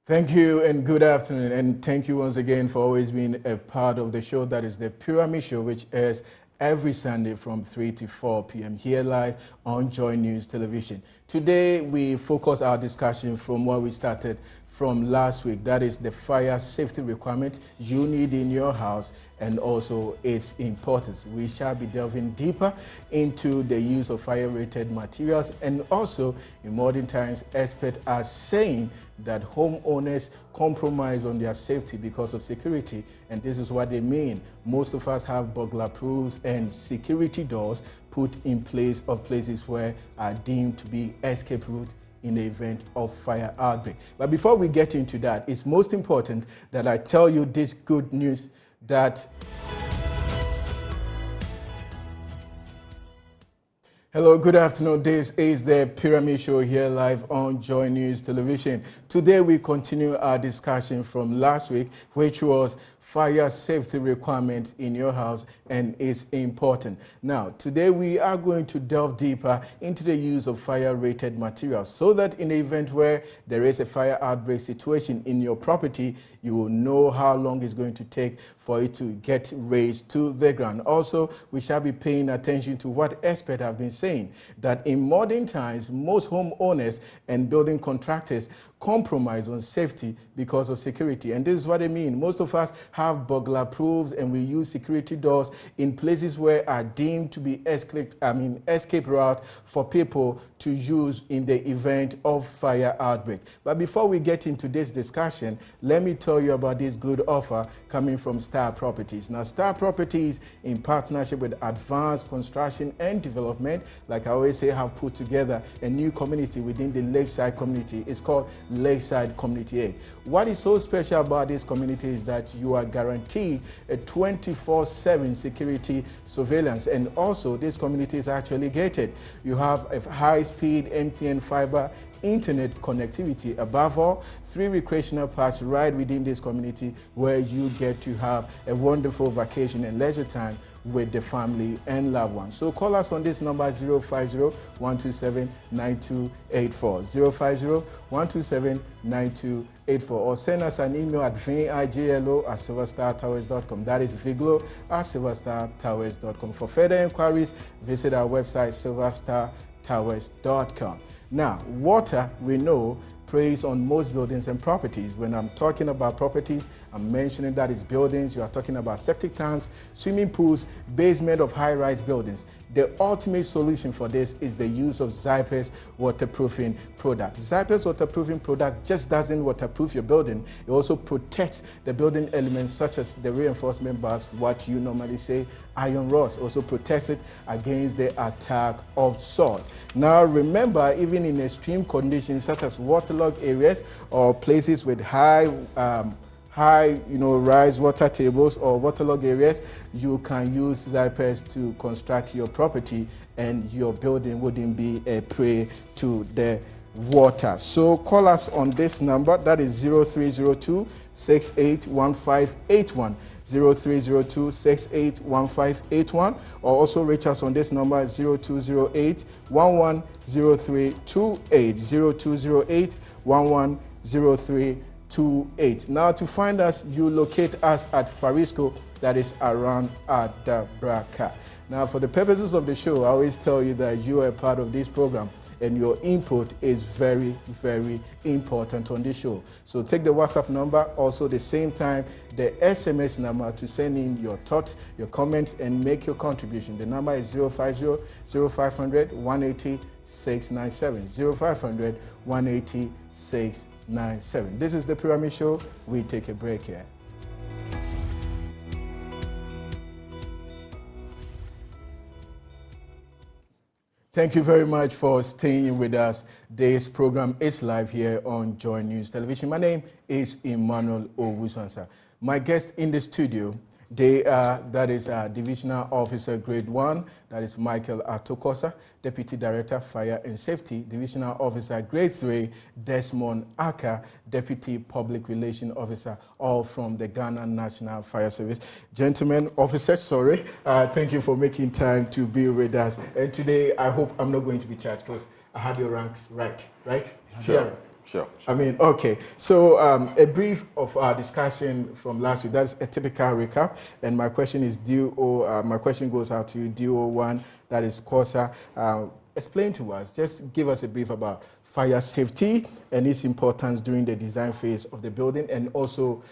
Thank you and good afternoon, and thank you once again for always being a part of the show that is the Pyramid Show, which airs every Sunday from 3 to 4 p.m. here live on Joy News Television. Today we focus our discussion from what we started from last week, that is the fire safety requirement you need in your house and also its importance. We shall be delving deeper into the use of fire-rated materials, and also in modern times experts are saying that homeowners compromise on their safety because of security, and this is what they mean. Most of us have burglar proofs and security doors put in place of places where are deemed to be escape route in the event of fire outbreak. But before we get into that, it's most important that I tell you this good news that hello, good afternoon. This is the Pyramid Show here live on Joy News Television. Today we continue our discussion from last week, which was fire safety requirements in your house and it's important. Now, today we are going to delve deeper into the use of fire-rated materials so that in the event where there is a fire outbreak situation in your property, you will know how long it's going to take for it to get raised to the ground. Also, we shall be paying attention to what experts have been saying, that in modern times, most homeowners and building contractors compromise on safety because of security. And this is what I mean. Most of us have burglar proofs and we use security doors in places where are deemed to be escape route for people to use in the event of fire outbreak. But before we get into this discussion, let me tell you about this good offer coming from Star Properties. Now, Star Properties, in partnership with Advanced Construction and Development, like I always say, have put together a new community within the Lakeside community. It's called Lakeside Community 8. What is so special about this community is that you are guaranteed a 24/7 security surveillance, and also this community is actually gated. You have a high-speed MTN fiber internet connectivity. Above all, 3 recreational parks right within this community where you get to have a wonderful vacation and leisure time with the family and loved ones. So call us on this number 050-127-9284, 050-127-9284, or send us an email at viglo@silverstartowers.com. That is viglo@silverstartowers.com. For further inquiries, visit our website silverstartowers.com. Now, water, we know, preys on most buildings and properties. When I'm talking about properties, I'm mentioning that it's buildings. You are talking about septic tanks, swimming pools, basement of high-rise buildings. The ultimate solution for this is the use of Zypes waterproofing product. Zypes waterproofing product just doesn't waterproof your building. It also protects the building elements such as the reinforcement bars, what you normally say iron rods, also protects it against the attack of soil. Now remember, even in extreme conditions such as waterlogged areas or places with high rise water tables or waterlogged areas, you can use Zypes to construct your property and your building wouldn't be a prey to the water. So call us on this number, that is 0302-681581, 0302-681581, or also reach us on this number 0208-110328, 0208-110328. Now to find us, you locate us at Farisco, that is around Adabraka. Now for the purposes of the show, I always tell you that you are a part of this program and your input is very, very important on this show. So take the WhatsApp number, also the same time, the SMS number to send in your thoughts, your comments, and make your contribution. The number is 050-0500-180-697, 0500-180-697. This is the Pyramid Show. We take a break here. Thank you very much for staying with us. This program is live here on Joy News Television. My name is Emmanuel Owusansa. My guest in the studio, that is Divisional Officer Grade 1, that is Michael Atokosa, Deputy Director, Fire and Safety, Divisional Officer Grade 3, Desmond Aka, Deputy Public Relations Officer, all from the Ghana National Fire Service. Gentlemen, officers, thank you for making time to be with us. And today, I hope I'm not going to be charged because I have your ranks right? Sure. Here. Sure. I mean, okay. So a brief of our discussion from last week. That's a typical recap. And my question is my question goes out to you, DO1, that is COSA. Explain to us, just give us a brief about fire safety and its importance during the design phase of the building, and also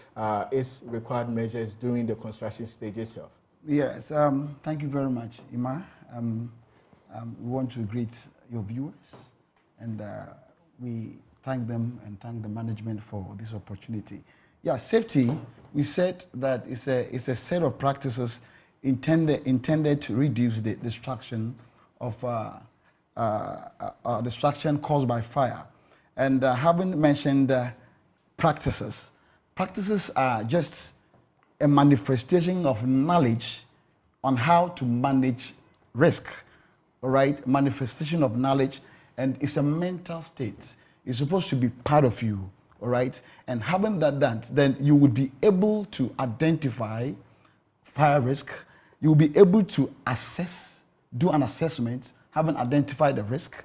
its required measures during the construction stage itself. Yes, thank you very much, Ima. We want to greet your viewers, and we thank them and thank the management for this opportunity. Yeah, safety, we said that it's a set of practices intended to reduce the destruction of destruction caused by fire. And having mentioned practices are just a manifestation of knowledge on how to manage risk, all right? Manifestation of knowledge, and it's a mental state. It's supposed to be part of you, all right? And having that done, then you would be able to identify fire risk. You will be able to assess, do an assessment, having identified the risk,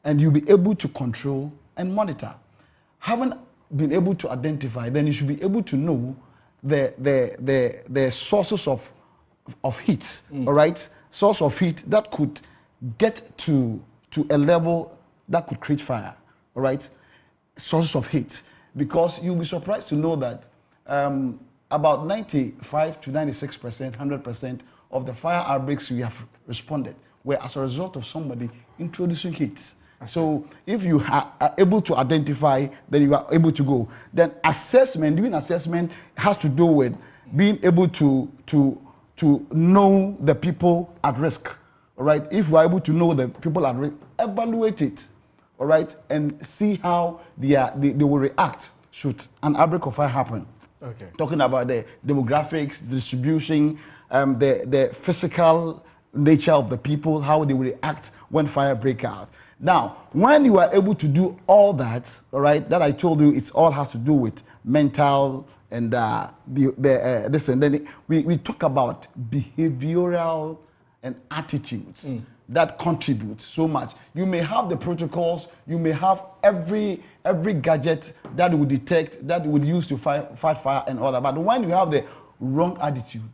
and you'll be able to control and monitor. Having been able to identify, then you should be able to know the sources of heat, all right? Source of heat that could get to a level that could create fire, all right? Sources of heat. Because you'll be surprised to know that about 95 to 96%, 100% of the fire outbreaks we have responded were as a result of somebody introducing heat. So if you are able to identify, then you are able to go. Then doing assessment has to do with being able to know the people at risk, all right? If you are able to know the people at risk, evaluate it, all right, and see how they will react should an outbreak of fire happen. Okay. Talking about the demographics, distribution, the physical nature of the people, how they will react when fire break out. Now, when you are able to do all that, all right, that I told you, it all has to do with mental and this, and then we talk about behavioral and attitudes that contribute so much. You may have the protocols, you may have every gadget that would detect, that would use to fight fire and all that, but when you have the wrong attitude,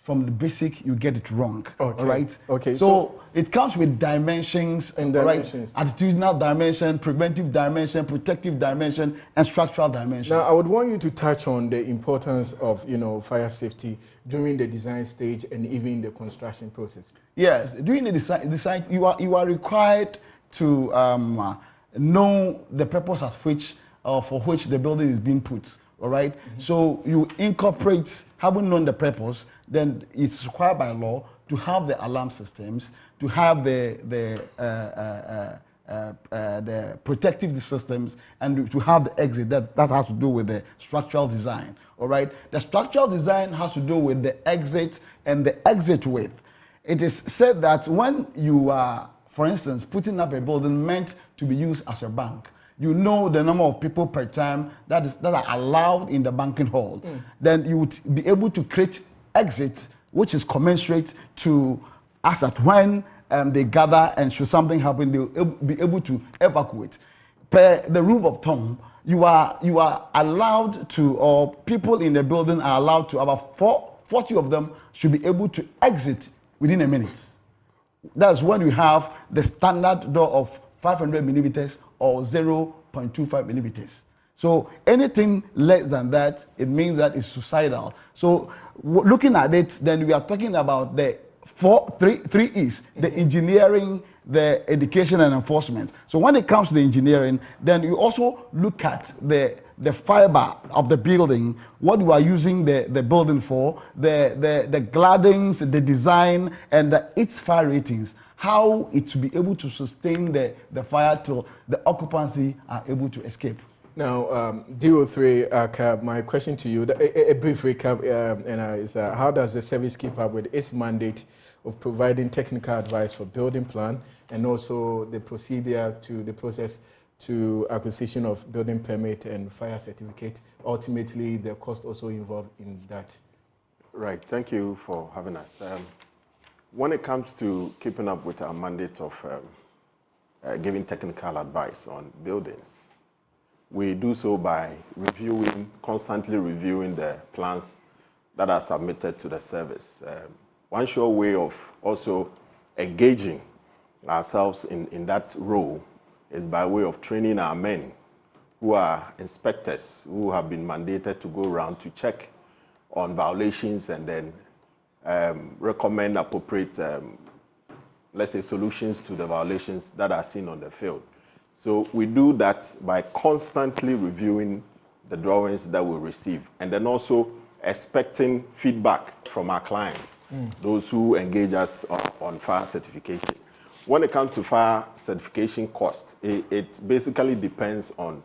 from the basic, you get it wrong. Okay. All right. Okay. So it comes with dimensions. And dimensions. Right? Attitudinal dimension, preventive dimension, protective dimension, and structural dimension. Now, I would want you to touch on the importance of fire safety during the design stage and even the construction process. Yes, during the design, you are required to know the purpose at which for which the building is being put. All right. Mm-hmm. So you incorporate, having known the purpose, then it's required by law to have the alarm systems, to have the protective systems, and to have the exit. That has to do with the structural design. All right. The structural design has to do with the exit and the exit width. It is said that when you are, for instance, putting up a building meant to be used as a bank, you know the number of people per time that are allowed in the banking hall, then you would be able to create exit, which is commensurate to as at when they gather, and should something happen, they'll be able to evacuate. Per the rule of thumb, you are allowed to, or people in the building are allowed to, about 40 of them should be able to exit within a minute. That's when you have the standard door of 500 millimeters or 0.25 millimeters. So anything less than that, it means that it's suicidal. So looking at it, then we are talking about the three E's, the engineering, the education, and enforcement. So when it comes to the engineering, then you also look at the fiber of the building, what you are using the building for, the claddings, the design, and its fire ratings, how it will be able to sustain the fire till the occupancy are able to escape. Now, DO3, my question to you, a brief recap, is how does the service keep up with its mandate of providing technical advice for building plan, and also the procedure to the process to acquisition of building permit and fire certificate, ultimately the cost also involved in that? Right, thank you for having us. When it comes to keeping up with our mandate of giving technical advice on buildings, we do so by constantly reviewing the plans that are submitted to the service. One sure way of also engaging ourselves in that role is by way of training our men who are inspectors, who have been mandated to go around to check on violations and then recommend appropriate, let's say, solutions to the violations that are seen on the field. So we do that by constantly reviewing the drawings that we receive, and then also expecting feedback from our clients, those who engage us on fire certification. When it comes to fire certification cost, it basically depends on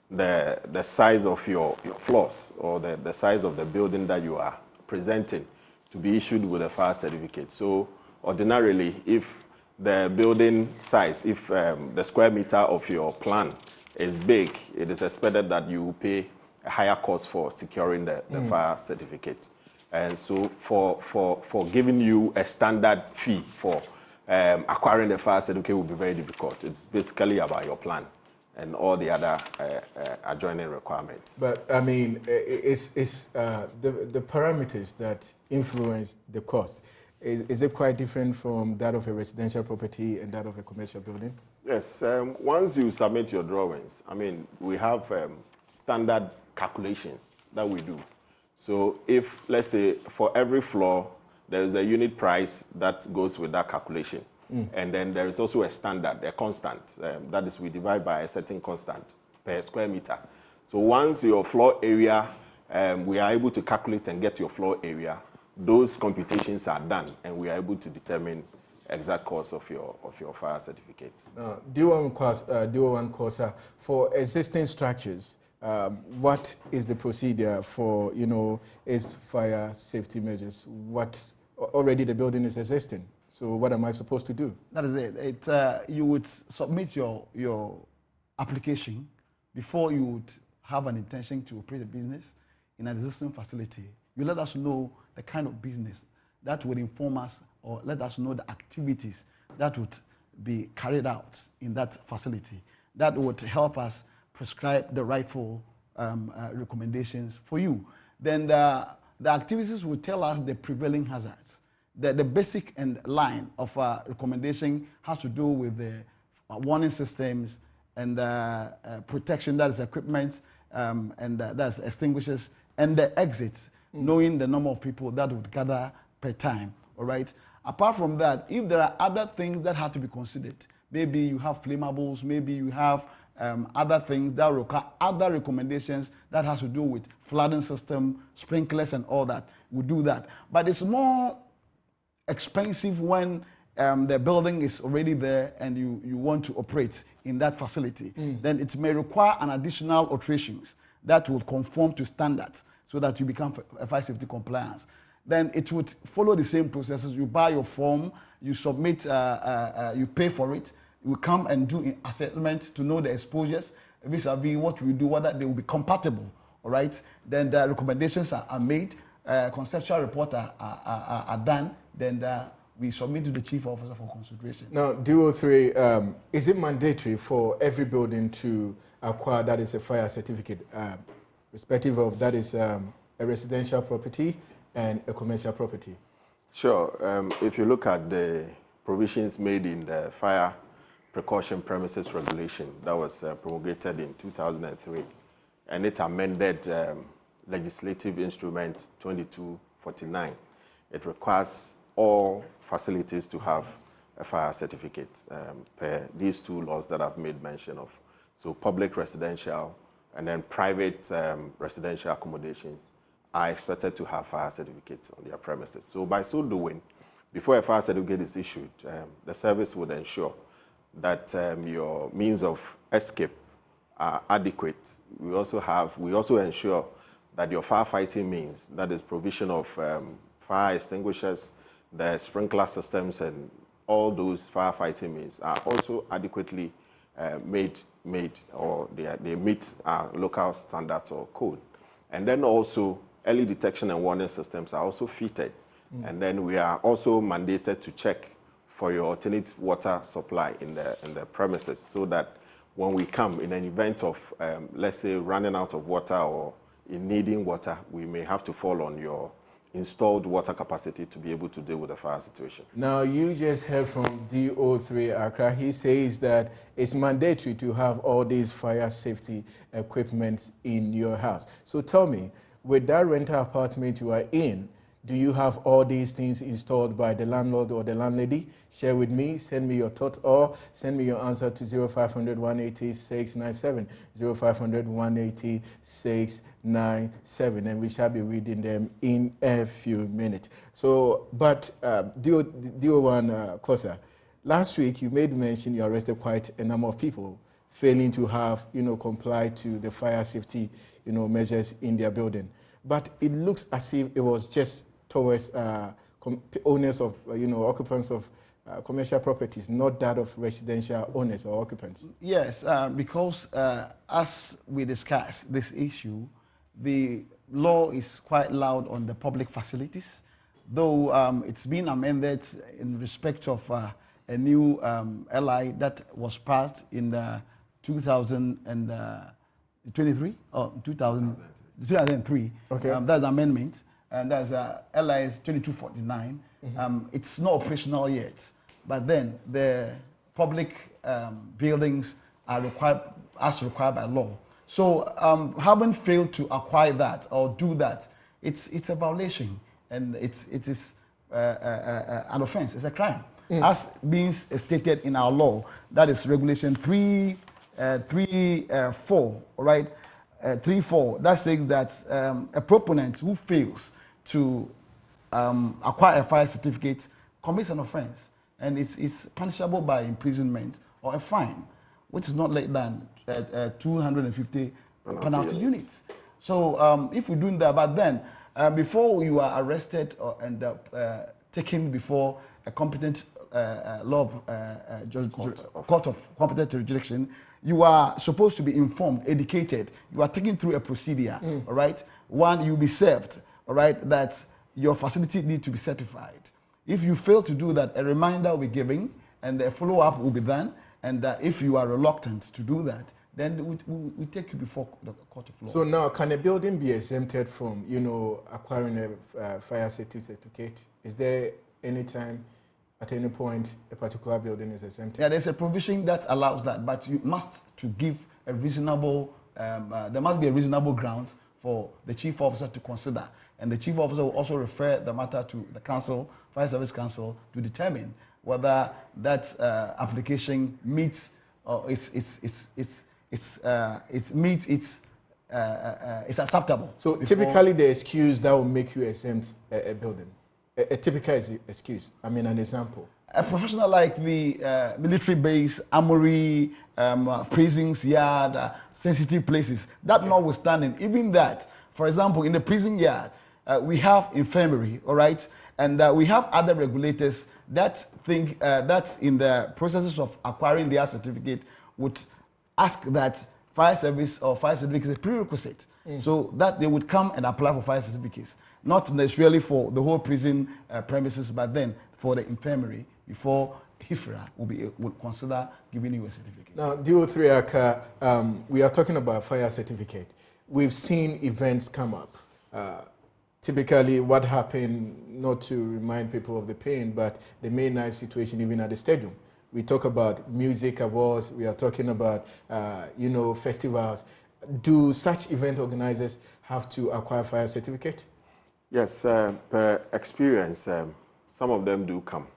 the size of your floors or the size of the building that you are presenting to be issued with a fire certificate. So ordinarily, if the building size, if the square meter of your plan is big, it is expected that you will pay a higher cost for securing the fire certificate. And so for giving you a standard fee for acquiring the fire certificate will be very difficult. It's basically about your plan and all the other adjoining requirements. But I mean, it's the parameters that influence the cost. Is it quite different from that of a residential property and that of a commercial building? Yes. Once you submit your drawings, I mean, we have standard calculations that we do. So if, let's say, for every floor, there is a unit price that goes with that calculation. And then there is also a standard, a constant. That is, we divide by a certain constant per square meter. So once your floor area, we are able to calculate and get your floor area, those computations are done, and we are able to determine exact cost of your fire certificate. DO1 cost, for existing structures, what is the procedure for, its fire safety measures? What already the building is existing. So what am I supposed to do? That is it. You would submit your application before you would have an intention to operate a business in an existing facility. You let us know the kind of business that would inform us, or let us know the activities that would be carried out in that facility. That would help us prescribe the rightful recommendations for you. Then the activities will tell us the prevailing hazards. The basic and line of recommendation has to do with the warning systems and protection, that is equipment, and that's extinguishers, and the exits, knowing the number of people that would gather per time, all right? Apart from that, if there are other things that have to be considered, maybe you have flammables, maybe you have other things that require other recommendations that has to do with flooding system, sprinklers and all that, we do that. But it's more expensive when the building is already there and you want to operate in that facility. Then it may require an additional alterations that will conform to standards so that you become fire safety compliance. Then it would follow the same processes. You buy your form, you submit, you pay for it, you come and do an assessment to know the exposures, vis-a-vis what we do, whether they will be compatible, all right? Then the recommendations are made, conceptual reports are done, then we submit to the chief officer for consideration. Now, DO3, is it mandatory for every building to acquire that is a fire certificate, respective of that is a residential property and a commercial property? Sure. If you look at the provisions made in the Fire Precaution Premises Regulation that was promulgated in 2003, and it amended Legislative Instrument 2249, it requires all facilities to have a fire certificate per these two laws that I've made mention of. So public residential and then private residential accommodations are expected to have fire certificates on their premises. So by so doing, before a fire certificate is issued, the service would ensure that your means of escape are adequate. We also ensure that your firefighting means, that is provision of fire extinguishers, the sprinkler systems, and all those firefighting means are also adequately made, or they meet our local standards or code. And then also early detection and warning systems are also fitted. And then we are also mandated to check for your alternate water supply in the premises, so that when we come in an event of, let's say, running out of water or in needing water, we may have to fall on your installed water capacity to be able to deal with the fire situation. Now, you just heard from DO3 Accra. He says that it's mandatory to have all these fire safety equipment in your house. So tell me, with that rental apartment you are in, do you have all these things installed by the landlord or the landlady? Share with me, send me your thought, or send me your answer to 0500 180 697, 0500 180 697, and we shall be reading them in a few minutes. So, but DO1 Kosa, last week you made mention you arrested quite a number of people failing to have, comply to the fire safety, measures in their building. But it looks as if it was just towards owners of, occupants of commercial properties, not that of residential owners or occupants. Yes, because as we discussed this issue, the law is quite loud on the public facilities, though it's been amended in respect of a new LI that was passed in 2023 or 2003. Okay. That's the amendment. And that's LIS 2249. It's not operational yet, but then the public buildings are required as required by law. So having failed to acquire that or do that, it's a violation, and it is an offense. It's a crime, as being stated in our law. That is Regulation 3.4, right? 3.4 that says that a proponent who fails to acquire a fire certificate commits an offense, and it's punishable by imprisonment or a fine, which is not less than 250 penalty units. So if we're doing that, but then before you are arrested and taken before a competent court of competent jurisdiction, you are supposed to be informed, educated. You are taken through a procedure, all right? One, you'll be served, all right, that your facility needs to be certified. If you fail to do that, a reminder will be given and a follow-up will be done. And if you are reluctant to do that, then we take you before the court of law. So now, can a building be exempted from, acquiring a fire safety certificate? Is there any time, at any point, a particular building is exempted? Yeah, there's a provision that allows that, but you must to give a reasonable, there must be a reasonable grounds for the chief officer to consider. And the chief officer will also refer the matter to the council, Fire Service Council, to determine whether that application meets or it's acceptable. So typically the excuse that will make you exempt a building, a typical excuse, an example. A professional like the military base, armory, prisons, yard, sensitive places, that notwithstanding, even that, for example, in the prison yard, we have infirmary, all right? And we have other regulators that think that in the processes of acquiring their certificate would ask that fire service or fire certificate is a prerequisite. So that they would come and apply for fire certificates, not necessarily for the whole prison premises, but then for the infirmary before HIFRA will consider giving you a certificate. Now, DO3 Aka, we are talking about fire certificate. We've seen events come up. Typically, what happened, not to remind people of the pain, but the main knife situation even at the stadium. We talk about music awards, we are talking about, festivals. Do such event organizers have to acquire fire certificate? Yes, per experience, some of them do come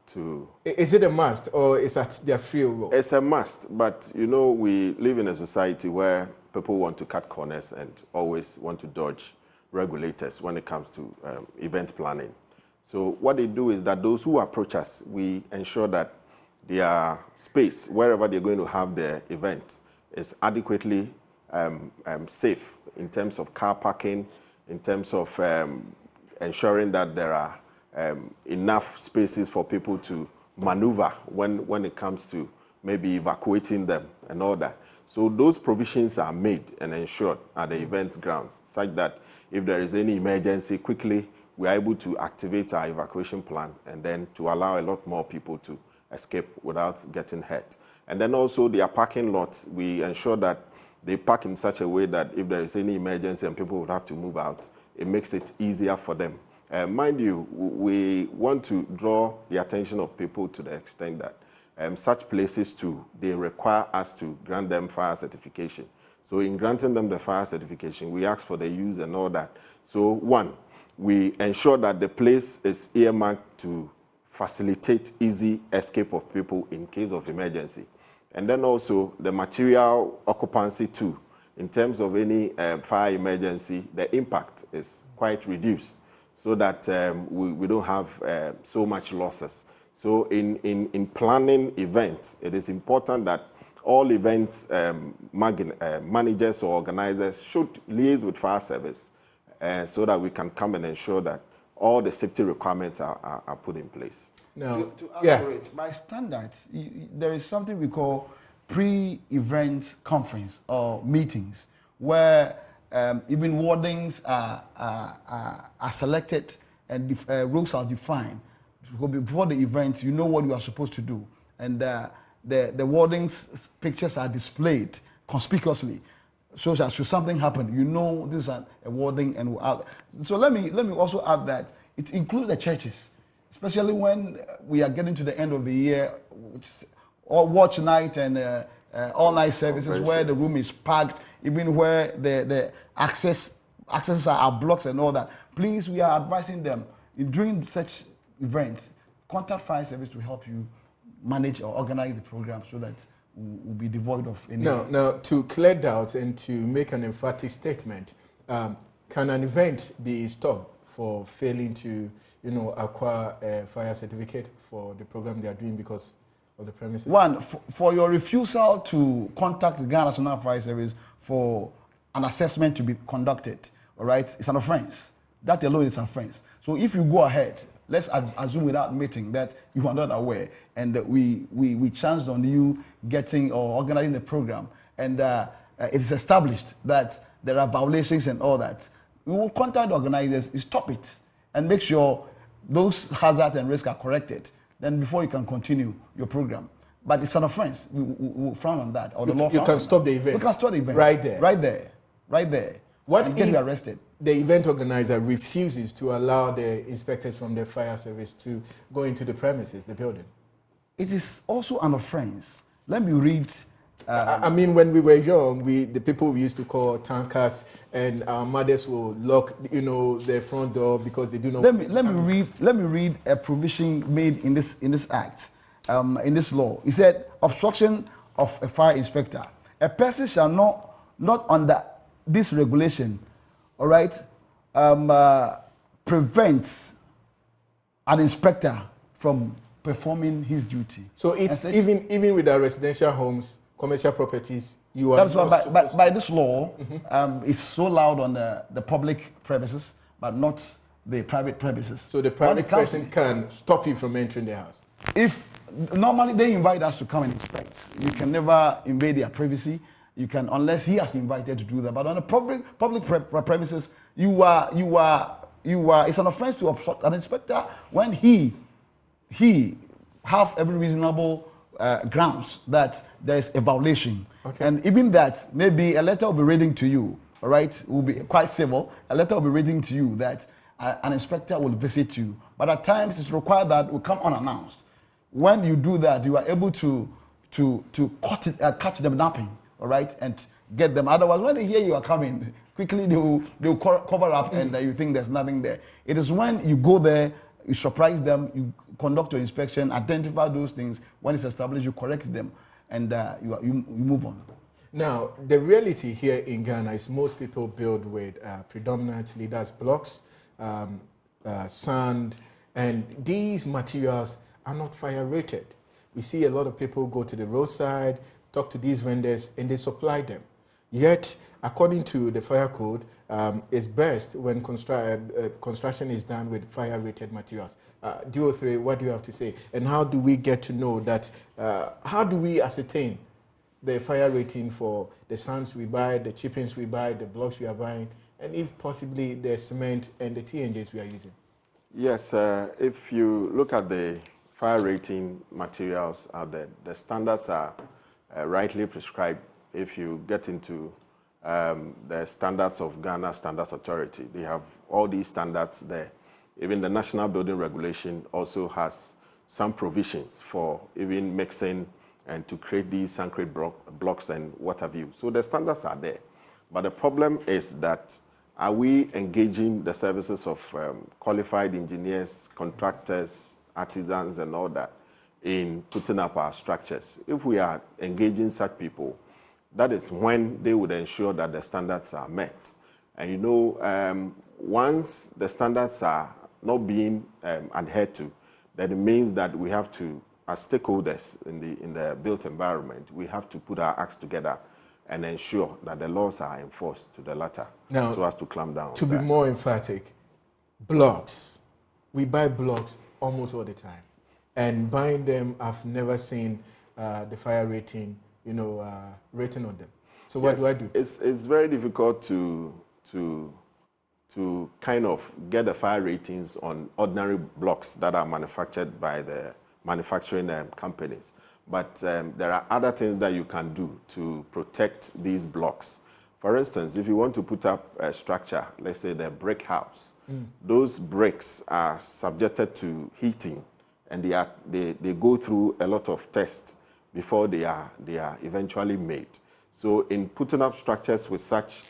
to... Is it a must or is that their free will? It's a must, but we live in a society where people want to cut corners and always want to dodge regulators when it comes to event planning. So what they do is that those who approach us, we ensure that their space, wherever they're going to have their event, is adequately safe in terms of car parking, in terms of ensuring that there are enough spaces for people to maneuver when it comes to maybe evacuating them and all that. So those provisions are made and ensured at the event grounds, such that if there is any emergency, quickly we are able to activate our evacuation plan and then to allow a lot more people to escape without getting hurt. And then also their parking lots, we ensure that they park in such a way that if there is any emergency and people would have to move out, it makes it easier for them. Mind you, we want to draw the attention of people to the extent that such places too, they require us to grant them fire certification. So in granting them the fire certification, we ask for the use and all that. So one, we ensure that the place is earmarked to facilitate easy escape of people in case of emergency. And then also the material occupancy too. In terms of any fire emergency, the impact is quite reduced so that we don't have so much losses. So in planning events, it is important that all events managers or organizers should liaise with fire service so that we can come and ensure that all the safety requirements are put in place. Now, to elaborate, by standards, there is something we call pre-event conference or meetings where even wardings are selected and rules are defined. Before the event, you know what you are supposed to do. And the wardings pictures are displayed conspicuously. So that should something happen, you know this is a warding. And so let me also add that it includes the churches, especially when we are getting to the end of the year, which is all watch night and all night services where the room is packed, even where the accesses are blocked and all that. Please, we are advising them during such events, contact fire service to help you manage or organize the program so that we'll be devoid of any. Now, to clear doubts and to make an emphatic statement, can an event be stopped for failing to, acquire a fire certificate for the program they are doing because of the premises? One, for your refusal to contact the Ghana National Fire Service for an assessment to be conducted, all right, it's an offense. That alone is an offense. So if you go ahead, let's assume without admitting that you are not aware, and we chanced on you getting or organizing the program, and it is established that there are violations and all that, we will contact the organizers, stop it, and make sure those hazards and risks are corrected. Then before you can continue your program. But it's an offense. We will frown on that. Or the law you can stop the event. We can stop the event. Right there. Right there. What and get you arrested? The event organizer refuses to allow the inspectors from the fire service to go into the premises, the building? It is also an offense. Let me read. I mean, when we were young, the people we used to call tankers, and our mothers will lock, their front door because they do not. Let me read a provision made in this act, in this law. It said, obstruction of a fire inspector. A person shall not under this regulation, all right, prevent an inspector from performing his duty. So it's even with our residential homes, commercial properties, you are. That's why by this law, it's so loud on the public premises, but not the private premises. So the private person can stop you from entering the house. If normally they invite us to come and inspect, you can never invade their privacy. You can, unless he has invited to do that. But on the public premises, you are. It's an offense to obstruct an inspector when he have every reasonable grounds that there is a violation. Okay. And even that, maybe a letter will be reading to you. All right, will be quite civil. A letter will be reading to you that an inspector will visit you. But at times, it's required that will come unannounced. When you do that, you are able to catch them napping. All right, and get them. Otherwise, when they hear you are coming, quickly they will cover up, and you think there's nothing there. It is when you go there, you surprise them, you conduct your inspection, identify those things. When it's established, you correct them, and you move on. Now, the reality here in Ghana is most people build with predominantly that's blocks, sand, and these materials are not fire rated. We see a lot of people go to the roadside, talk to these vendors, and they supply them. Yet, according to the fire code, it's best when construction is done with fire-rated materials. DO3, what do you have to say? And how do we get to know that, how do we ascertain the fire rating for the sands we buy, the chippings we buy, the blocks we are buying, and if possibly the cement and the TNJs we are using? Yes, if you look at the fire rating materials out there, the standards are rightly prescribed. If you get into the standards of Ghana Standards Authority, they have all these standards there. Even the National Building Regulation also has some provisions for even mixing and to create these concrete blocks and what have you. So the standards are there. But the problem is that, are we engaging the services of qualified engineers, contractors, artisans, and all that in putting up our structures? If we are engaging such people, that is when they would ensure that the standards are met. And you know, once the standards are not being adhered to, then it means that we have to, as stakeholders in the built environment, we have to put our acts together and ensure that the laws are enforced to the latter, now, so as to clamp down. To be more emphatic, blocks. We buy blocks almost all the time. And buying them, I've never seen the fire rating, rating on them. So what do I do? It's very difficult to kind of get the fire ratings on ordinary blocks that are manufactured by the manufacturing companies. But there are other things that you can do to protect these blocks. For instance, if you want to put up a structure, let's say the brick house, those bricks are subjected to heating, and they go through a lot of tests before they are eventually made. So in putting up structures with such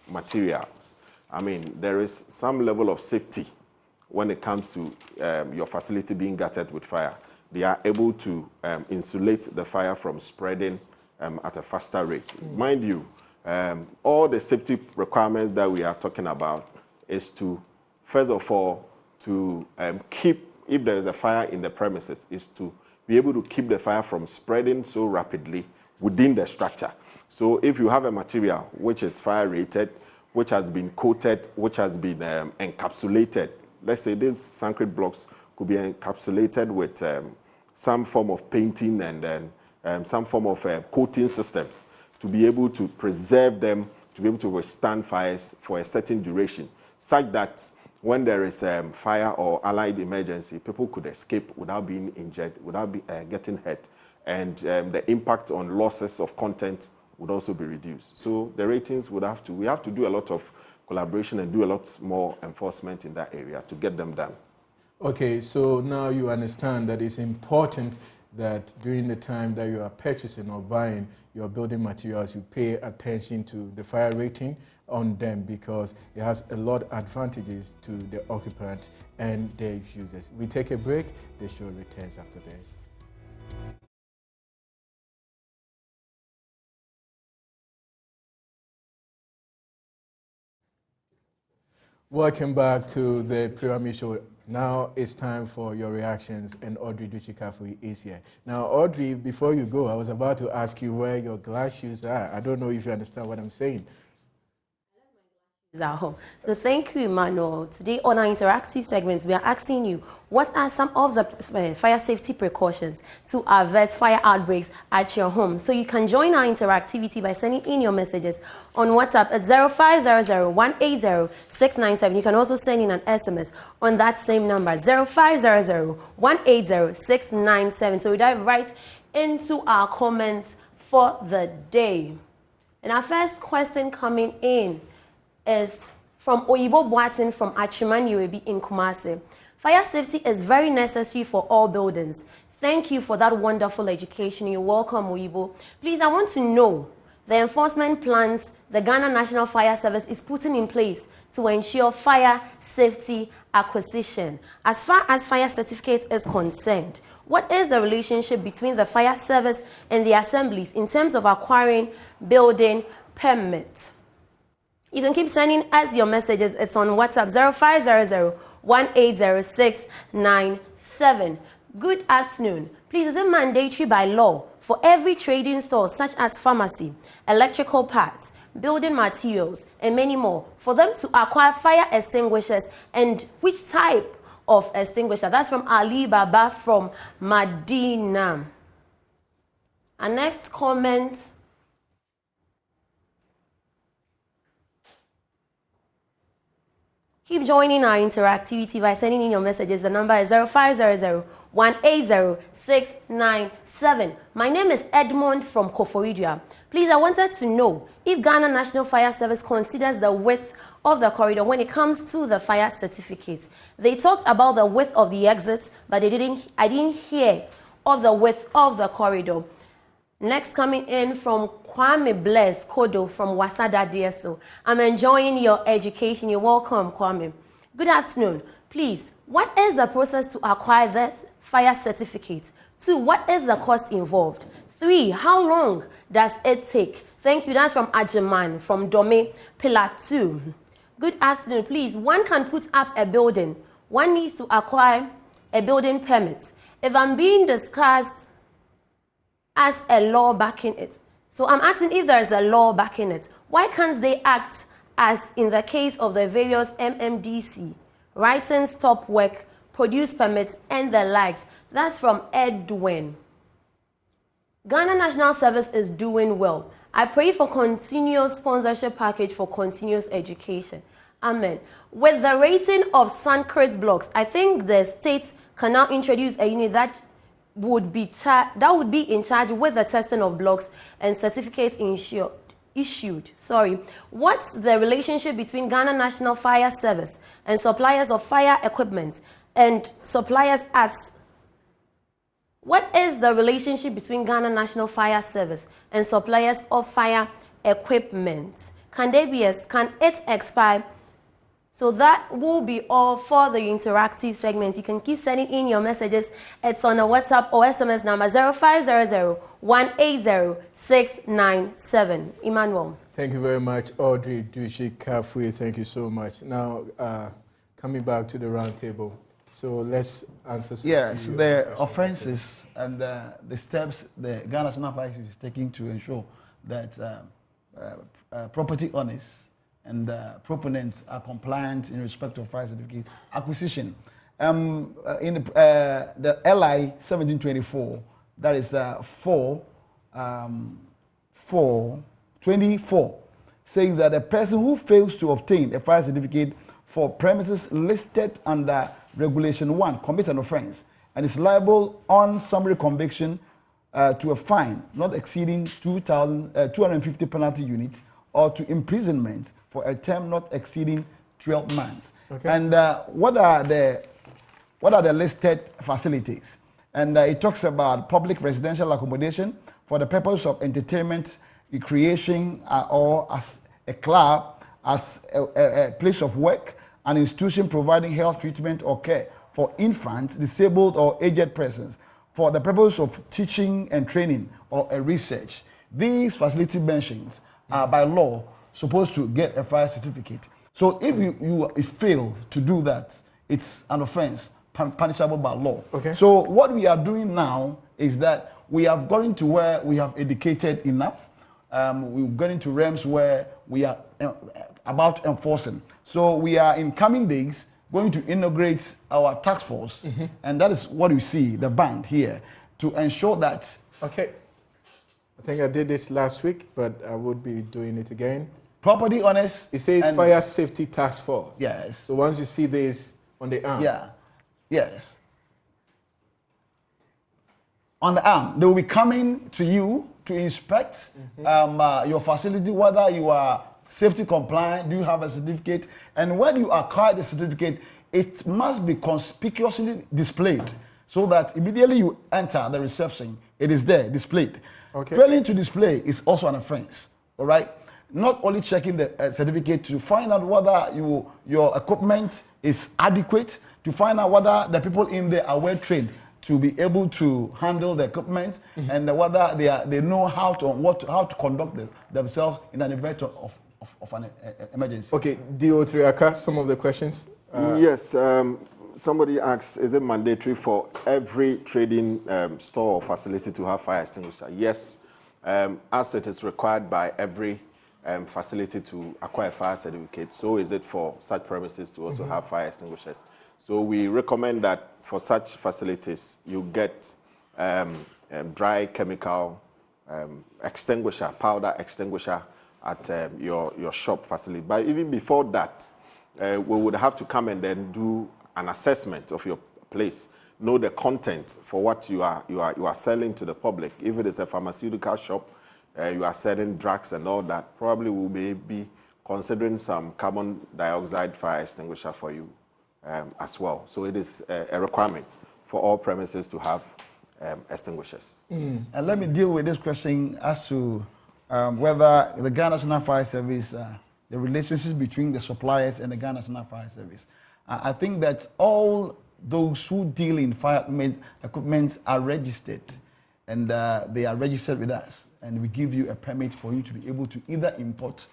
materials, I mean, there is some level of safety when it comes to your facility being gutted with fire. They are able to insulate the fire from spreading at a faster rate. Mind you, all the safety requirements that we are talking about is to, first of all, to keep, if there is a fire in the premises, is to be able to keep the fire from spreading so rapidly within the structure. So if you have a material which is fire rated, which has been coated, which has been encapsulated, let's say these concrete blocks could be encapsulated with some form of painting and then some form of coating systems to be able to preserve them, to be able to withstand fires for a certain duration, such that when there is fire or allied emergency, people could escape without being injured, without getting hurt, and the impact on losses of content would also be reduced. So the ratings we have to do a lot of collaboration and do a lot more enforcement in that area to get them done. Okay, so now you understand that it's important that during the time that you are purchasing or buying your building materials, you pay attention to the fire rating on them, because it has a lot of advantages to the occupant and their users. We take a break, the show returns after this. Welcome back to the Pyramid Show. Now it's time for your reactions, and Audrey Duchikafu is here. Now, Audrey, before you go, I was about to ask you where your glass shoes are. I don't know if you understand what I'm saying. At home. So thank you, Emmanuel. Today on our interactive segment, we are asking you, what are some of the fire safety precautions to avert fire outbreaks at your home? So you can join our interactivity by sending in your messages on WhatsApp at 0500-180-697. You can also send in an SMS on that same number, 0500-180-697. So we dive right into our comments for the day. And our first question coming in is from Oyibo Boatin from Achiman UAB in Kumasi. Fire safety is very necessary for all buildings. Thank you for that wonderful education. You're welcome, Oyibo. Please, I want to know the enforcement plans the Ghana National Fire Service is putting in place to ensure fire safety acquisition. As far as fire certificates is concerned, what is the relationship between the fire service and the assemblies in terms of acquiring building permits? You can keep sending us your messages. It's on WhatsApp 0500-180-697. Good afternoon. Please, is it mandatory by law for every trading store such as pharmacy, electrical parts, building materials, and many more for them to acquire fire extinguishers, and which type of extinguisher? That's from Ali Baba from Medina. Our next comment Keep joining our interactivity by sending in your messages. The number is 0500-180-697. My name is Edmond from Koforidua. Please, I wanted to know if Ghana National Fire Service considers the width of the corridor when it comes to the fire certificate. They talked about the width of the exits, but I didn't hear of the width of the corridor. Next, coming in from Kwame Bless Kodo from Wasada DSO. I'm enjoying your education. You're welcome, Kwame. Good afternoon. Please, what is the process to acquire the fire certificate? 2, what is the cost involved? 3, how long does it take? Thank you. That's from Ajiman from Dome Pillar 2. Good afternoon. Please, one can put up a building. One needs to acquire a building permit. If I'm being discussed as a law backing it. So I'm asking if there is a law backing it. Why can't they act as in the case of the various MMDC, writing stop work, produce permits, and the likes? That's from Edwin. Ghana National Service is doing well. I pray for continuous sponsorship package for continuous education. Amen. With the rating of Sankrit blocks, I think the state can now introduce a unit that would be in charge with the testing of blocks and certificates issued. What's the relationship between Ghana National Fire Service and suppliers of fire equipment and suppliers as what is the relationship between Ghana National Fire Service and suppliers of fire equipment? Can it expire? So that will be all for the interactive segment. You can keep sending in your messages. It's on a WhatsApp or SMS number 0500-180-697. Emmanuel. Thank you very much, Audrey Dushi Kafui. Thank you so much. Now, coming back to the round table. So let's answer some Yes, the offenses and the steps the Ghana National Fire Service is taking to ensure that property owners and proponents are compliant in respect of fire certificate acquisition. In the LI 1724, that is 424, saying that a person who fails to obtain a fire certificate for premises listed under Regulation 1 commits an offense and is liable on summary conviction to a fine not exceeding 250 penalty units or to imprisonment for a term not exceeding 12 months. Okay. And what are the listed facilities? And it talks about public residential accommodation for the purpose of entertainment, recreation, or as a club, as a place of work, an institution providing health treatment or care for infants, disabled, or aged persons, for the purpose of teaching and training or a research. These facility mentions are by law supposed to get a fire certificate. So if you fail to do that, it's an offense punishable by law. Okay. So what we are doing now is that we have gotten to where we have educated enough. We've gotten to realms where we are about enforcing. So we are in coming days going to inaugurate our task force, and that is what you see, the band here, to ensure that. Okay. I think I did this last week, but I would be doing it again. Property owners. It says Fire Safety Task Force. Yes. So once you see this on the arm. Yeah. Yes. On the arm, they will be coming to you to inspect your facility, whether you are safety compliant, do you have a certificate, and when you acquire the certificate, it must be conspicuously displayed so that immediately you enter the reception, it is there, displayed. Okay. Failing to display is also an offense, all right? Not only checking the certificate to find out whether your equipment is adequate, to find out whether the people in there are well trained to be able to handle the equipment, and whether they know how to conduct themselves in an event of an emergency. Okay, DO3Aka, some of the questions. Yes, somebody asks, is it mandatory for every trading store or facility to have fire extinguisher? Yes, as it is required by every facility to acquire a fire certificate, so is it for such premises to also have fire extinguishers. So we recommend that for such facilities, you get dry chemical extinguisher, powder extinguisher at your shop facility. But even before that, we would have to come and then do an assessment of your place, know the content for what you are selling to the public. If it is a pharmaceutical shop, you are selling drugs and all that, probably we may be considering some carbon dioxide fire extinguisher for you as well. So it is a requirement for all premises to have extinguishers. And let me deal with this question as to whether the Ghana National Fire Service, the relationship between the suppliers and the Ghana National Fire Service. I think that all those who deal in fire equipment are registered, and they are registered with us, and we give you a permit for you to be able to either import,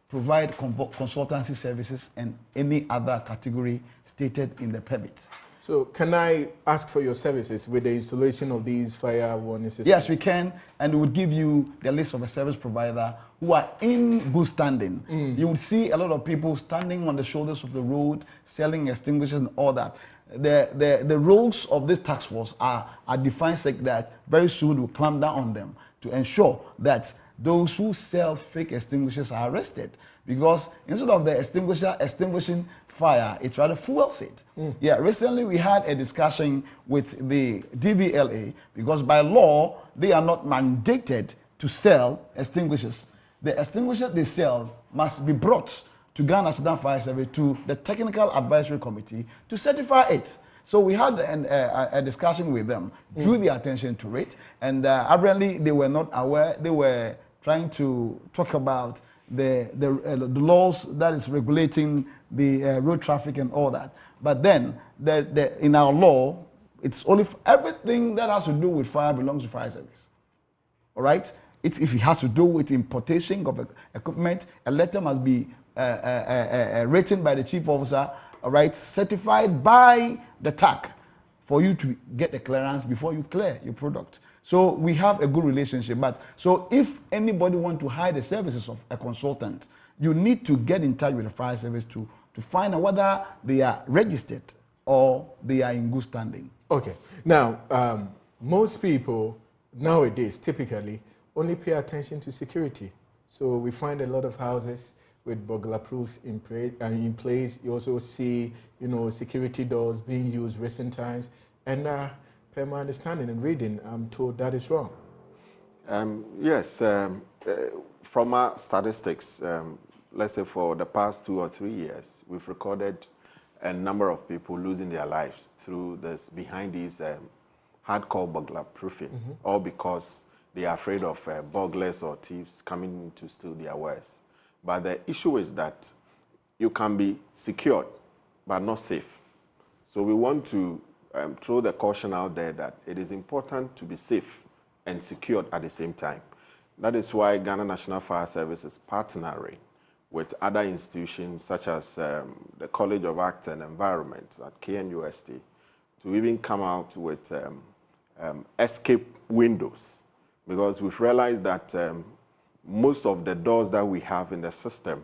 provide consultancy services, and any other category stated in the permit. So can I ask for your services with the installation of these fire warning systems? Yes, we can, and we would give you the list of a service provider who are in good standing. You would see a lot of people standing on the shoulders of the road, selling extinguishers and all that. The roles of this task force are defined such that very soon we'll clamp down on them to ensure that those who sell fake extinguishers are arrested. Because instead of the extinguisher extinguishing fire, it rather fuels it. Yeah, recently we had a discussion with the DVLA because by law they are not mandated to sell extinguishers. The extinguisher they sell must be brought to Ghana National Fire Service to the Technical Advisory Committee to certify it. So we had a discussion with them, drew their attention to it, and apparently they were not aware. They were trying to talk about the laws that is regulating the road traffic and all that. But then, in our law, it's only everything that has to do with fire belongs to fire service. All right? If it has to do with importation of equipment, a letter must be written by the chief officer, all right, certified by the TAC for you to get the clearance before you clear your product. So we have a good relationship. But so if anybody wants to hire the services of a consultant, you need to get in touch with the fire service to find out whether they are registered or they are in good standing. Okay. Now, most people nowadays typically only pay attention to security. So we find a lot of houses with burglar proofs in place. You also see, security doors being used recent times. And per my understanding and reading, I'm told that is wrong. Yes. From our statistics, let's say for the past 2 or 3 years, we've recorded a number of people losing their lives through this, behind these hardcore burglar proofing, all because they are afraid of burglars or thieves coming to steal their wares. But the issue is that you can be secured, but not safe. So we want to throw the caution out there that it is important to be safe and secured at the same time. That is why Ghana National Fire Service is partnering with other institutions such as the College of Arts and Environment at KNUST to even come out with escape windows, because we've realized that most of the doors that we have in the system,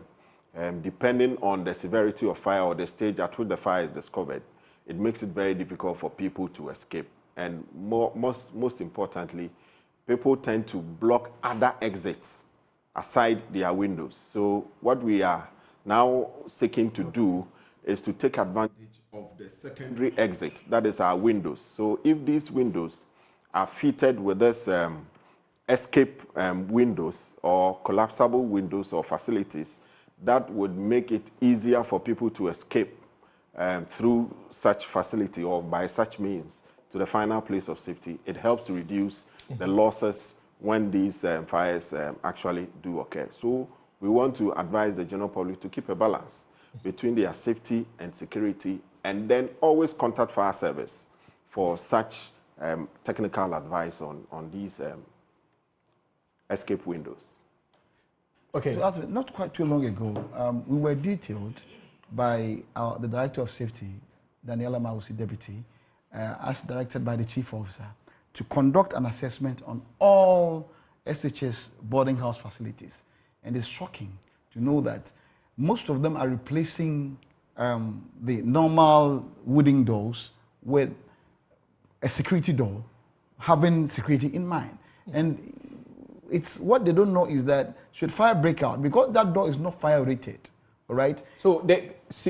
depending on the severity of fire or the stage at which the fire is discovered, it makes it very difficult for people to escape. And most importantly, people tend to block other exits aside their windows. So what we are now seeking to do is to take advantage of the secondary exit, that is our windows. So if these windows are fitted with this escape windows or collapsible windows or facilities, that would make it easier for people to escape through such facility or by such means to the final place of safety. It helps to reduce the losses when these fires actually do occur. So we want to advise the general public to keep a balance between their safety and security, and then always contact fire service for such technical advice on these escape windows. Okay. So not quite too long ago, we were detailed by the Director of Safety, Daniela Mausi, Deputy, as directed by the Chief Officer, to conduct an assessment on all SHS boarding house facilities. And it's shocking to know that most of them are replacing the normal wooden doors with a security door, having security in mind. And it's what they don't know is that should fire break out, because that door is not fire rated, All right. So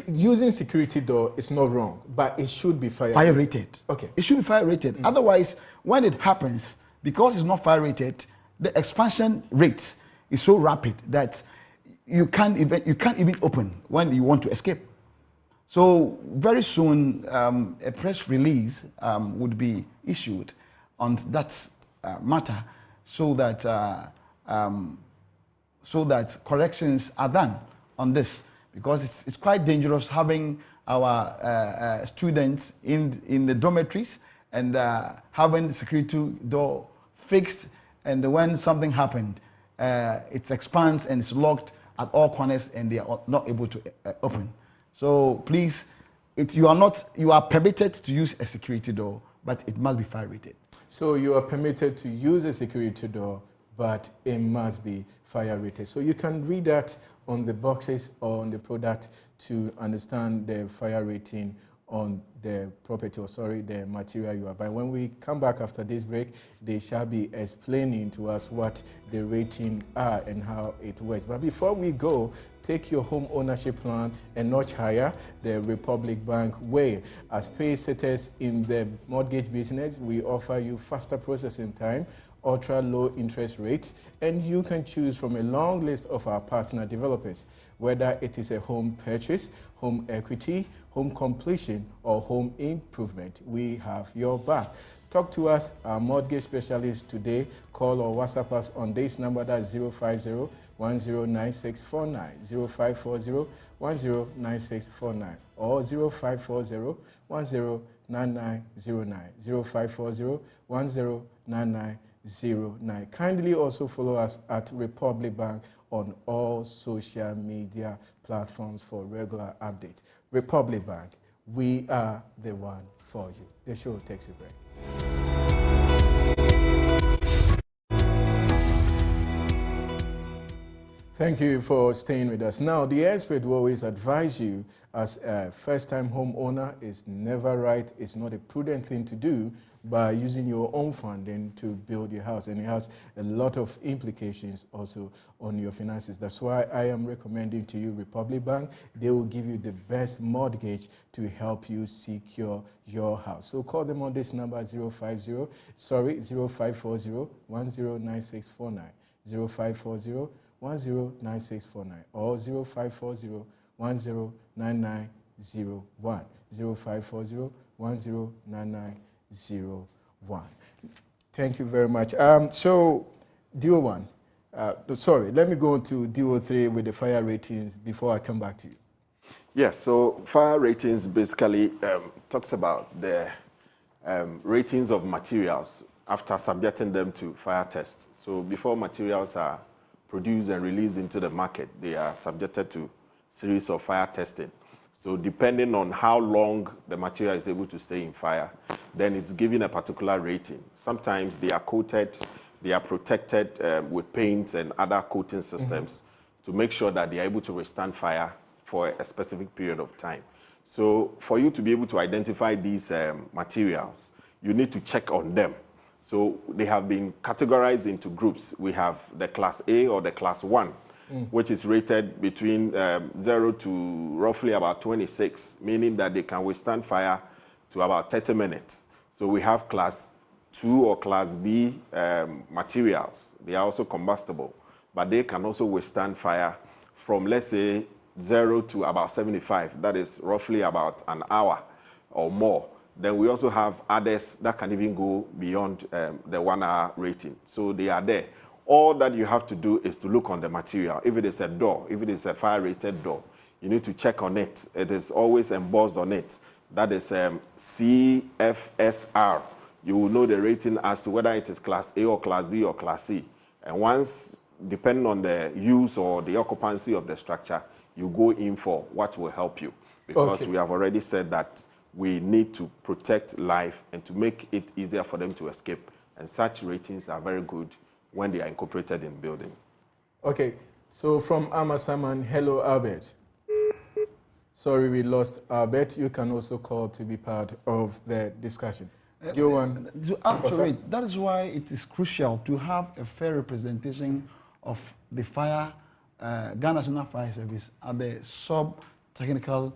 using security door is not wrong, but it should be fire rated. Okay. It should be fire rated. Otherwise, when it happens, because it's not fire rated, the expansion rate is so rapid that you can't even open when you want to escape. So very soon, a press release would be issued on that matter, so that corrections are done on this, because it's quite dangerous having our students in the dormitories and having the security door fixed, and when something happened, it expands and it's locked at all corners and they are not able to open. So please, you are permitted to use a security door, but it must be fire rated. So you are permitted to use a security door, but it must be fire rated. So you can read that on the boxes or on the product to understand the fire rating on the property, the material you are buying. When we come back after this break, they shall be explaining to us what the rating are and how it works. But before we go, take your home ownership plan a notch higher the Republic Bank way. As pace setters in the mortgage business, we offer you faster processing time, ultra low interest rates, and you can choose from a long list of our partner developers, whether it is a home purchase, home equity, home completion, or home improvement. We have your back. Talk to us, our mortgage specialist today. Call or WhatsApp us on this number, that's 050-109649, 0540-109649, or 0540-109909, 0540-109909. Kindly also follow us at Republic Bank on all social media platforms for regular updates. Republic Bank, we are the one for you. The show takes a break. Thank you for staying with us. Now, the expert will always advise you as a first-time homeowner, it's never right, it's not a prudent thing to do by using your own funding to build your house. And it has a lot of implications also on your finances. That's why I am recommending to you Republic Bank. They will give you the best mortgage to help you secure your house. So call them on this number, 0540-109649, 0540-109649, or 0540-109901, 0540-109901. Thank you very much. So, DO1, let me go on to DO3 with the fire ratings before I come back to you. Yes, so fire ratings basically talks about the ratings of materials after subjecting them to fire tests. So before materials are produced and released into the market, they are subjected to series of fire testing. So depending on how long the material is able to stay in fire, then it's given a particular rating. Sometimes they are coated, they are protected with paint and other coating systems to make sure that they are able to withstand fire for a specific period of time. So for you to be able to identify these materials, you need to check on them. So they have been categorized into groups. We have the class A or the class 1, which is rated between 0 to roughly about 26, meaning that they can withstand fire to about 30 minutes. So we have class 2 or class B materials. They are also combustible, but they can also withstand fire from, let's say, 0 to about 75. That is roughly about an hour or more. Then we also have others that can even go beyond the 1 hour rating. So they are there. All that you have to do is to look on the material. If it is a door, if it is a fire-rated door, you need to check on it. It is always embossed on it. That is CFSR. You will know the rating as to whether it is class A or class B or class C. And once, depending on the use or the occupancy of the structure, you go in for what will help you. Because we have already said that we need to protect life and to make it easier for them to escape. And such ratings are very good when they are incorporated in building. Okay, so from Amasaman, hello Albert. Sorry we lost Albert. You can also call to be part of the discussion. Actually, that is why it is crucial to have a fair representation of the fire Ghana National Fire Service at the sub-technical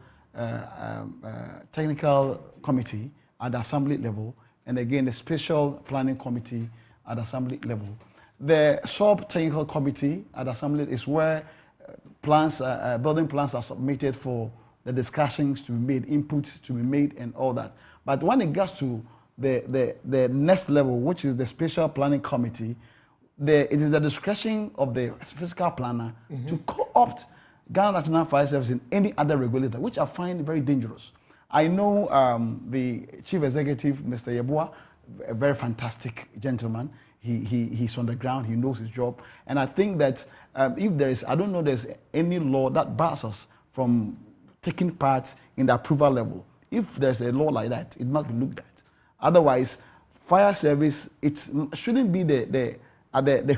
technical committee at the assembly level, and again the special planning committee at the assembly level. The sub-technical committee at the assembly is where plans, building plans are submitted for the discussions to be made, inputs to be made, and all that. But when it gets to the next level, which is the special planning committee, it is the discretion of the fiscal planner to co-opt Ghana National Fire Service in any other regulator, which I find very dangerous. I know the chief executive, Mr. Yeboah, a very fantastic gentleman. He's on the ground, he knows his job. And I think that if there is, I don't know there's any law that bars us from taking part in the approval level. If there's a law like that, it must be looked at. Otherwise, fire service, it shouldn't be the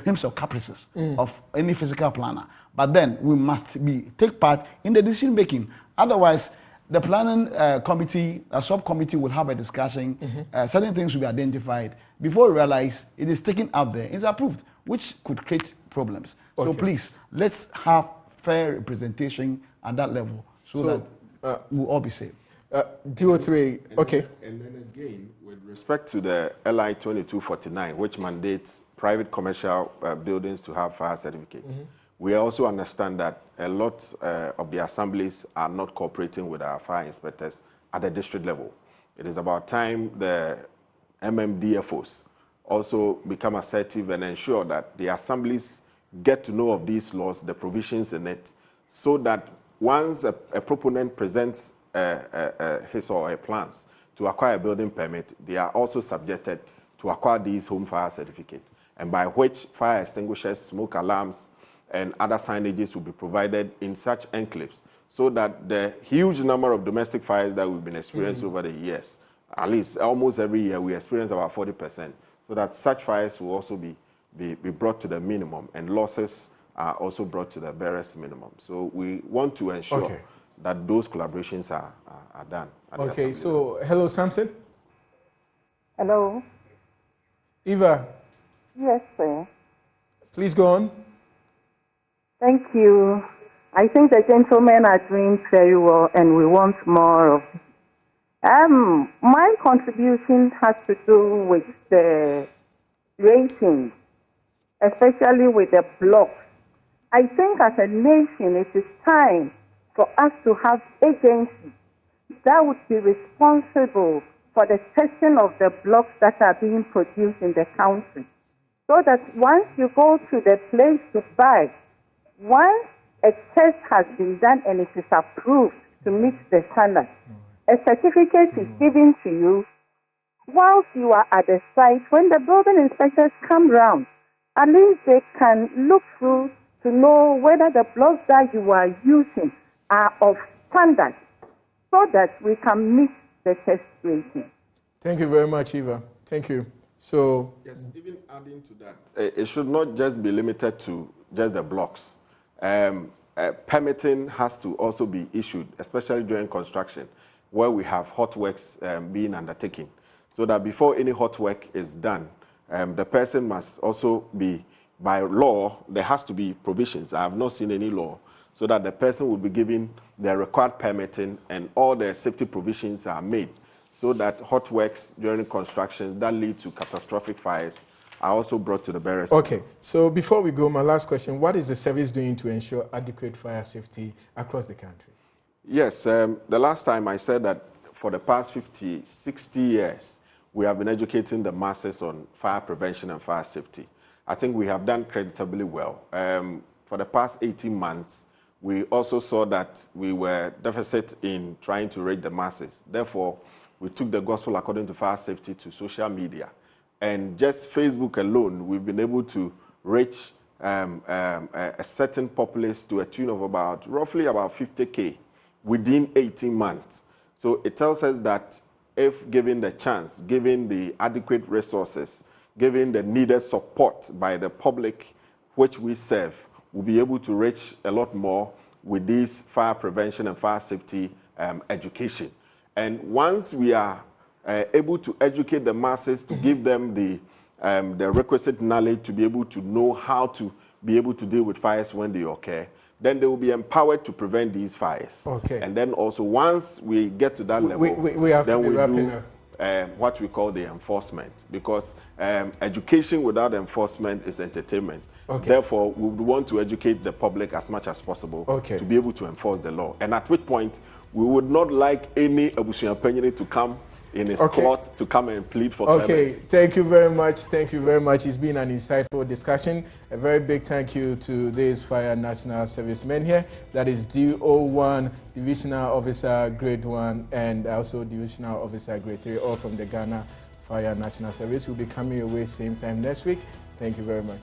whims or caprices of any physical planner. But then we must take part in the decision making. Otherwise, the planning committee, a subcommittee will have a discussion. Certain things will be identified. Before we realize it is taken out there, it's approved, which could create problems. Okay. So please, let's have fair representation at that level so that we'll all be safe. DO3, okay. And then again, with respect to the LI 2249, which mandates private commercial buildings to have fire certificates, we also understand that a lot of the assemblies are not cooperating with our fire inspectors at the district level. It is about time the MMDFOs also become assertive and ensure that the assemblies get to know of these laws, the provisions in it, so that once a proponent presents his or her plans to acquire a building permit, they are also subjected to acquire these home fire certificates, and by which fire extinguishers, smoke alarms, and other signages will be provided in such enclaves, so that the huge number of domestic fires that we've been experiencing over the years, at least almost every year we experience about 40%, so that such fires will also be brought to the minimum, and losses are also brought to the barest minimum. So we want to ensure that those collaborations are done. Okay, so hello, Samson. Hello. Eva. Yes, sir. Please go on. Thank you. I think the gentlemen are doing very well, and we want more of it. My contribution has to do with the rating, especially with the blocks. I think as a nation, it is time for us to have agencies that would be responsible for the testing of the blocks that are being produced in the country. So that once you go to the place to buy, once a test has been done and it is approved to meet the standard, a certificate is given to you whilst you are at the site. When the building inspectors come round, at least they can look through to know whether the blocks that you are using are of standard, so that we can meet the test rating. Thank you very much, Eva. Thank you. So, yes, even adding to that, it should not just be limited to just the blocks. Permitting has to also be issued, especially during construction, where we have hot works being undertaken, so that before any hot work is done, the person must also be, by law, there has to be provisions. I have not seen any law, so that the person will be given the required permitting and all the safety provisions are made, so that hot works during constructions that lead to catastrophic fires are also brought to the bearers. Okay, so before we go, my last question, what is the service doing to ensure adequate fire safety across the country? Yes, the last time I said that for the past 50, 60 years, we have been educating the masses on fire prevention and fire safety. I think we have done creditably well. For the past 18 months, we also saw that we were deficit in trying to reach the masses. Therefore, we took the gospel according to fire safety to social media. And just Facebook alone, we've been able to reach a certain populace to a tune of roughly about 50K within 18 months. So it tells us that if given the chance, given the adequate resources, given the needed support by the public which we serve, we'll be able to reach a lot more with this fire prevention and fire safety education. And once we are able to educate the masses, to give them the requisite knowledge to be able to know how to be able to deal with fires when they occur, then they will be empowered to prevent these fires. Okay. And then also once we get to that level, we have then to be we wrapping do up. what we call the enforcement, because education without enforcement is entertainment. Okay. Therefore, we would want to educate the public as much as possible Okay. to be able to enforce the law. And at which point, we would not like any Abusuampanyini to come in his Okay. court to come and plead for Okay, clemency. thank you very much. Thank you very much. It's been an insightful discussion. A very big thank you to this Fire National Servicemen here. That is DO1, Divisional Officer Grade 1, and also Divisional Officer Grade 3, all from the Ghana Fire National Service. We'll be coming your way same time next week. Thank you very much.